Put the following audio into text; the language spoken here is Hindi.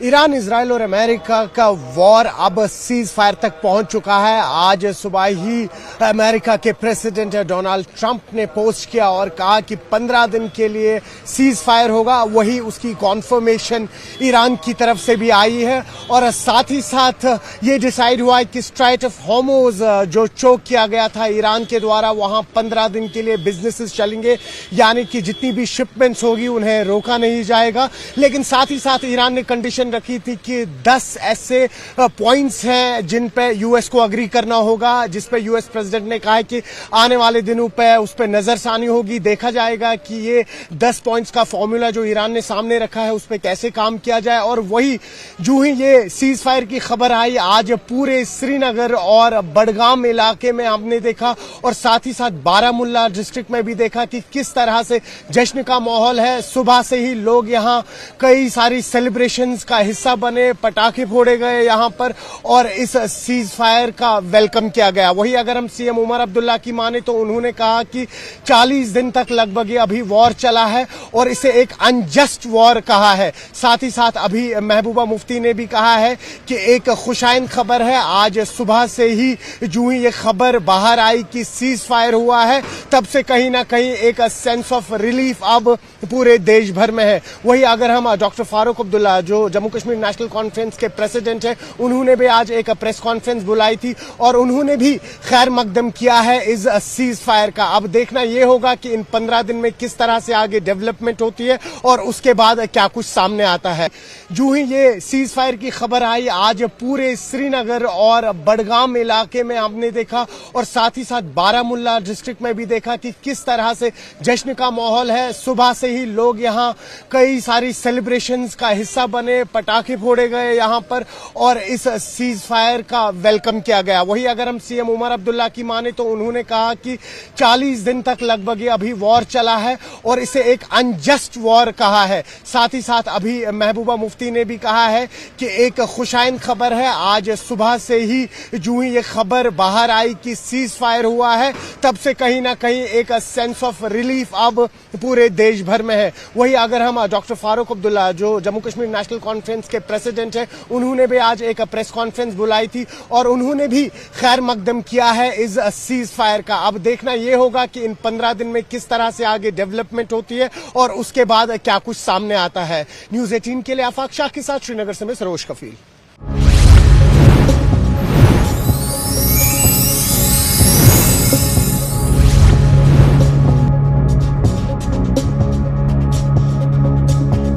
ईरान, इजराइल और अमेरिका का वॉर अब सीज फायर तक पहुंच चुका है। आज सुबह ही अमेरिका के प्रेसिडेंट डोनाल्ड ट्रंप ने पोस्ट किया और कहा कि 15 दिन के लिए सीज फायर होगा। वही उसकी कॉन्फर्मेशन ईरान की तरफ से भी आई है और साथ ही साथ ये डिसाइड हुआ है कि स्ट्राइट ऑफ हॉर्मुज जो चोक किया गया था ईरान के द्वारा, वहां 15 दिन के लिए बिजनेसेस चलेंगे, यानी कि जितनी भी शिपमेंट्स होगी उन्हें रोका नहीं जाएगा। लेकिन साथ ही साथ ईरान ने कंडीशन रखी थी कि 10 ऐसे पॉइंट्स हैं जिन पे यूएस को अग्री करना होगा, जिस पे यूएस प्रेसिडेंट ने कहा है कि आने वाले दिनों पे उस पे नजरसानी होगी, देखा जाएगा कि ये 10 पॉइंट्स का फॉर्मूला जो ईरान ने सामने रखा है उस पे कैसे काम किया जाए। और वही जो ही ये सीज फायर की खबर आई, आज पूरे श्रीनगर और बडगाम इलाके में हमने देखा और साथ ही साथ बारामुल्ला डिस्ट्रिक्ट में भी देखा कि किस तरह से जश्न का माहौल है। सुबह से ही लोग यहां कई सारी सेलिब्रेशंस का हिस्सा बने, पटाखे फोड़े गए यहां पर और इस सीज फायर का वेलकम किया गया। वही अगर हम सीएम उमर अब्दुल्ला की माने तो उन्होंने कहा कि 40 दिन तक लगभग ये अभी वॉर चला है और इसे एक अनजस्ट वॉर कहा है। साथ ही साथ अभी महबूबा मुफ्ती ने भी कहा है कि एक खुशाइन खबर है। आज सुबह से ही जो ही ये खबर बाहर आई कि सीज फायर हुआ है, तब से कहीं ना कहीं एक सेंस ऑफ रिलीफ अब पूरे देश भर में है। वही अगर हम डॉक्टर फारूक अब्दुल्ला जो जम्मू कश्मीर नेशनल कॉन्फ्रेंस के प्रेसिडेंट हैं, उन्होंने भी आज एक प्रेस कॉन्फ्रेंस बुलाई थी और उन्होंने भी खैर मकदम किया है इस सीज फायर का। अब देखना यह होगा कि इन 15 दिन में किस तरह से आगे डेवलपमेंट होती है और उसके बाद क्या कुछ सामने आता है। जो ही ये सीज फायर की खबर आई, आज पूरे श्रीनगर और बडगाम इलाके में हमने देखा और साथ ही साथ बारामुल्ला डिस्ट्रिक्ट में भी देखा कि किस तरह से जश्न का माहौल है। सुबह से ही लोग यहां कई सारी सेलिब्रेशंस का हिस्सा बने, पटाखे फोड़े गए यहां पर और इस सीज फायर का वेलकम किया गया। वही अगर हम सीएम उमर अब्दुल्ला की माने तो उन्होंने कहा कि 40 दिन तक लगभग ये अभी वॉर चला है और इसे एक अनजस्ट वॉर कहा है। साथ ही साथ अभी महबूबा मुफ्ती ने भी कहा है कि एक खुशाइन खबर है। आज सुबह से ही जो ही ये खबर बाहर आई कि सीज फायर हुआ है, तब से कहीं ना कहीं एक सेंस ऑफ रिलीफ अब पूरे देश भर में है। वही अगर हम डॉक्टर फारूक अब्दुल्ला जो जम्मू कश्मीर नेशनल कॉन्फ्रेंस के प्रेसिडेंट हैं, उन्होंने भी आज एक प्रेस कॉन्फ्रेंस बुलाई थी और उन्होंने भी खैर मकदम किया है इस सीज फायर का। अब देखना यह होगा कि इन 15 दिन में किस तरह से आगे डेवलपमेंट होती है और उसके बाद क्या कुछ सामने आता है। न्यूज़ 18 के लिए आफाक शाह के साथ श्रीनगर से मैं सरोज कफील।